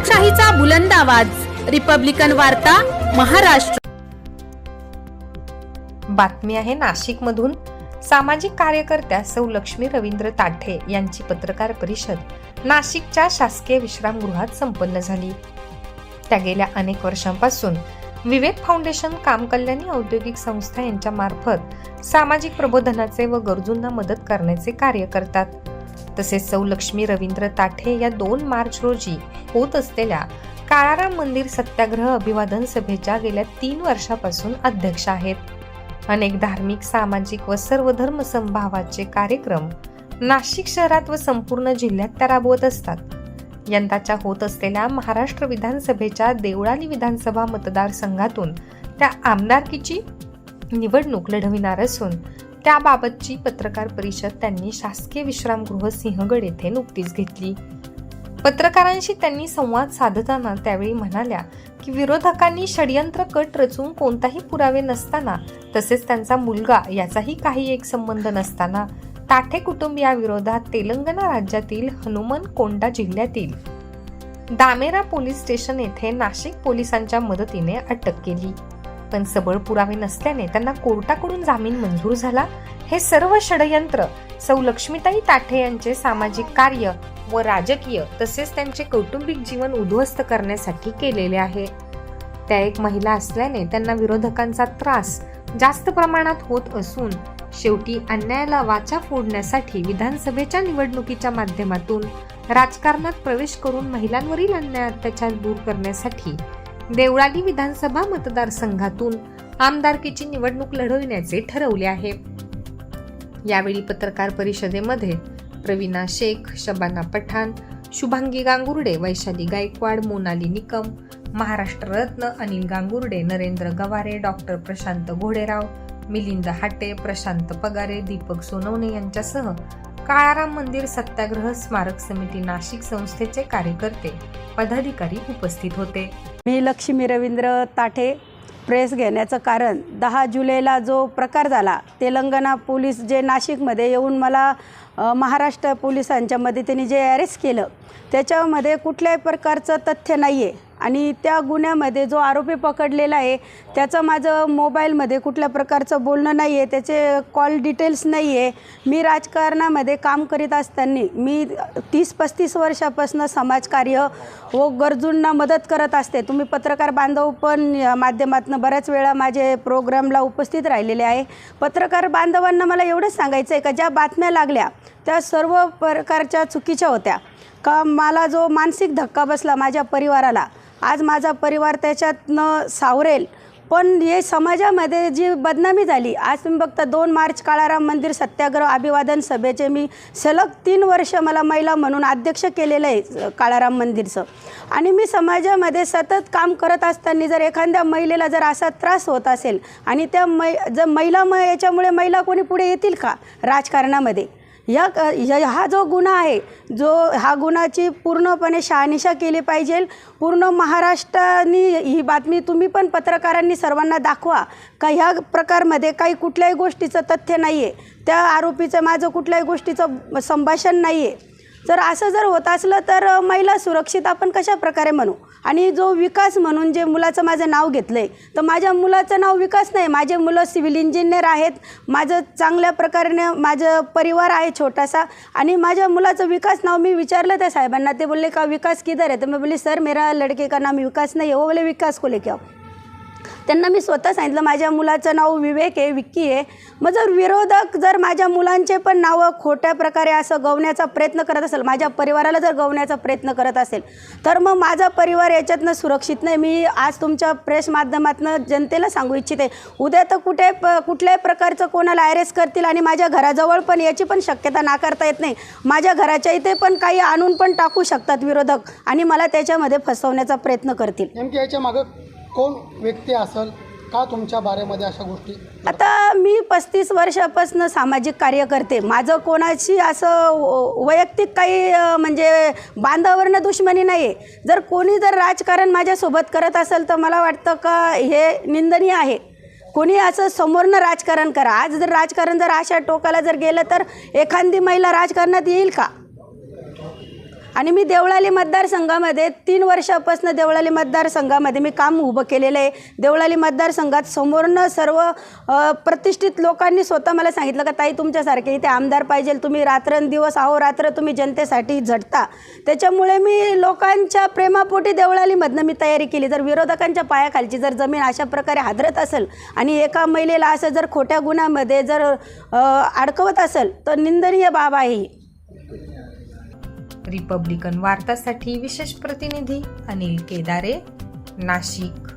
लोकशाहीचा बुलंद आवाज, रिपब्लिकन वार्ता, महाराष्ट्र। बातमी आहे नाशिकमधून। सामाजिक कार्यकर्त्या सौ लक्ष्मी रवींद्र ताठे यांची पत्रकार परिषद नाशिकच्या शासकीय विश्रामगृहात संपन्न झाली। त्या गेल्या अनेक वर्षांपासून विवेक फाउंडेशन, काम कल्याणी औद्योगिक संस्था यांच्या मार्फत सामाजिक प्रबोधनाचे व गरजूंना मदत करण्याचे कार्य करतात। तसेच सौ लक्ष्मी रवींद्र ताठे या 2 मार्च रोजी होत असलेल्या काळाराम मंदिर सत्याग्रह अभिवादन सभेच्या गेल्या 3 वर्षापासून अध्यक्ष आहेत। अनेक धार्मिक, सामाजिक व सर्वधर्म समभावाचे कार्यक्रम नाशिक शहरात व संपूर्ण जिल्ह्यात त्या राबवत असतात। यंदाच्या होत असलेल्या महाराष्ट्र विधानसभेच्या देवळाली विधानसभा मतदारसंघातून त्या आमदारकीची निवडणूक लढविणार असून त्याबाबतची पत्रकार परिषद त्यांनी शासकीय विश्रामगृह सिंहगड येथे नुकतीच घेतली। पत्रकारांशी त्यांनी संवाद साधताना त्यावेळी म्हणाल्या की विरोधकांनी षडयंत्र कट रचून कोणताही पुरावे नसताना, तसेच त्यांचा मुलगा याचाही काही एक संबंध नसताना ताठे कुटुंबियाविरोधात तेलंगणा राज्यातील हनुमनकोंडा जिल्ह्यातील दामेरा पोलीस स्टेशन येथे नाशिक पोलिसांच्या मदतीने अटक केली, पण सबळ पुरावे नसल्याने त्यांना कोर्टाकडून जामीन मंजूर झाला। हे सर्व षडयंत्र सौ लक्ष्मीताई ताठे यांचे सामाजिक कार्य व राजकीय तसेच त्यांचे कौटुंबिक जीवन उद्ध्वस्त करण्यासाठी केलेले आहे। त्या एक महिला असल्याने त्यांना विरोधकांचा त्रास जास्त प्रमाणात होत असून शेवटी अन्यायाला वाचा फोडण्यासाठी विधानसभेच्या निवडणुकीच्या माध्यमातून राजकारणात प्रवेश करून महिलांवरील अन्याय अत्याचार दूर करण्यासाठी देवळाली विधानसभा मतदारसंघातून आमदारकीची निवडणूक लढविण्याचे ठरवले आहे। यावेळी पत्रकार परिषदेमध्ये प्रवीणा शेख, शबाना पठाण, शुभांगी गांगुर्डे, वैशाली गायकवाड, मोनाली निकम, महाराष्ट्र रत्न अनिल गांगुर्डे, नरेंद्र गवारे, डॉक्टर प्रशांत घोडेराव, मिलिंद हाटे, प्रशांत पगारे, दीपक सोनवणे यांच्यासह काळाराम मंदिर सत्याग्रह स्मारक समिती नाशिक संस्थेचे कार्यकर्ते, पदाधिकारी उपस्थित होते। मी लक्ष्मी रवींद्र ताठे प्रेस घेण्याचं कारण 10 जुलैला जो प्रकार झाला, तेलंगणा पोलीस जे नाशिकमध्ये येऊन मला महाराष्ट्र पोलिसांच्या मदतीने जे अरेस्ट केलं, त्याच्यामध्ये कुठल्याही प्रकारचं तथ्य नाही आहे आणि त्या गुन्ह्यामध्ये जो आरोपी पकडलेला आहे त्याचं माझं मोबाईलमध्ये कुठल्या प्रकारचं बोलणं नाही आहे, त्याचे कॉल डिटेल्स नाही आहे। मी राजकारणामध्ये काम करीत असताना मी 30-35 वर्षापासून समाजकार्य व गरजूंना मदत करत असते। तुम्ही पत्रकार बांधव पण माध्यमातून बऱ्याच वेळा माझे प्रोग्रामला उपस्थित राहिलेले आहे। पत्रकार बांधवांना मला एवढंच सांगायचं आहे का ज्या बातम्या लागल्या त्या सर्व प्रकारच्या चुकीच्या होत्या, का मला जो मानसिक धक्का बसला माझ्या परिवाराला, आज माझा परिवार त्याच्यातनं सावरेल, पण हे समाजामध्ये जी बदनामी झाली, आज तुम्ही बघता 2 मार्च काळाराम मंदिर सत्याग्रह अभिवादन सभेचे मी सलग 3 वर्ष मला महिला म्हणून अध्यक्ष केलेलं आहे काळाराम मंदिरचं, आणि मी समाजामध्ये सतत काम करत असताना जर एखाद्या महिलेला जर असा त्रास होत असेल आणि त्या जर महिला याच्यामुळे महिला कोणी पुढे येतील का राजकारणामध्ये? हा जो गुन्हा आहे, हा गुन्ह्याची पूर्णपणे शहानिशा केली पाहिजे। पूर्ण महाराष्ट्राने ही बातमी तुम्ही पण पत्रकारांनी सर्वांना दाखवा का ह्या प्रकारमध्ये काही कुठल्याही गोष्टीचं तथ्य नाही आहे, त्या आरोपीचं माझं कुठल्याही गोष्टीचं संभाषण नाही आहे। जर असं जर होत असलं तर महिला सुरक्षित आपण कशा प्रकारे म्हणू? आणि जो विकास म्हणून जे मुलाचं माझं नाव घेतलं आहे, तर माझ्या मुलाचं नाव विकास नाही, माझे मुलं सिव्हिल इंजिनियर आहेत, माझं चांगल्या प्रकारे माझं परिवार आहे छोटासा, आणि माझ्या मुलाचं विकास नाव मी विचारलं त्या साहेबांना, ते बोलले का विकास किधर है? तर मैं बोली सर मेरा लड़के का नाम विकास नहीं है। वो बोले विकास को लेके आओ। त्यांना मी स्वतः सांगितलं माझ्या मुलाचं नाव विवेक आहे, विक्की आहे। मग जर विरोधक जर माझ्या मुलांचे पण नावं खोट्या प्रकारे असं गवण्याचा प्रयत्न करत असेल, माझ्या परिवाराला जर गवण्याचा प्रयत्न करत असेल, तर मग माझा परिवार याच्यातनं सुरक्षित नाही। मी आज तुमच्या प्रेस माध्यमातून जनतेला सांगू इच्छिते, उद्या तर कुठल्याही प्रकारचं कोणाला अरेस्ट करतील आणि माझ्या घराजवळ पण याची पण शक्यता नाकारता येत नाही। माझ्या घराच्या इथे पण काही आणून पण टाकू शकतात विरोधक आणि मला त्याच्यामध्ये फसवण्याचा प्रयत्न करतील। नेमकी याच्या मागे कोण व्यक्ती असेल का तुमच्या बारेमध्ये अशा गोष्टी? आता मी 35 वर्षापासून सामाजिक कार्य करते, माझं कोणाची असं वैयक्तिक काही म्हणजे बांधावरनं दुश्मनी नाही आहे। जर कोणी जर राजकारण माझ्यासोबत करत असेल तर मला वाटतं का हे निंदनीय आहे। कोणी असं समोरनं राजकारण करा, आज जर राजकारण जर अशा टोकाला जर गेलं तर एखादी महिला राजकारणात येईल का? आणि मी देवळाली मतदारसंघामध्ये 3 वर्षापासून देवळाली मतदारसंघामध्ये मी काम उभं केलेलं आहे. देवळाली मतदारसंघात समोरनं सर्व प्रतिष्ठित लोकांनी स्वतः मला सांगितलं का ताई तुमच्यासारखे इथे आमदार पाहिजे, तुम्ही रात्रंदिवस अहोरात्र तुम्ही जनतेसाठी झटता. त्याच्यामुळे मी लोकांच्या प्रेमापोटी देवळालीमधनं मी तयारी केली. जर विरोधकांच्या पायाखालची जर जमीन अशा प्रकारे हादरत असेल आणि एका महिलेला असं जर खोट्या गुन्ह्यामध्ये जर अडकवत असेल तर निंदनीय बाब आहे. रिपब्लिकन वार्तासाठी विशेष प्रतिनिधी अनिल केदारे, नाशिक.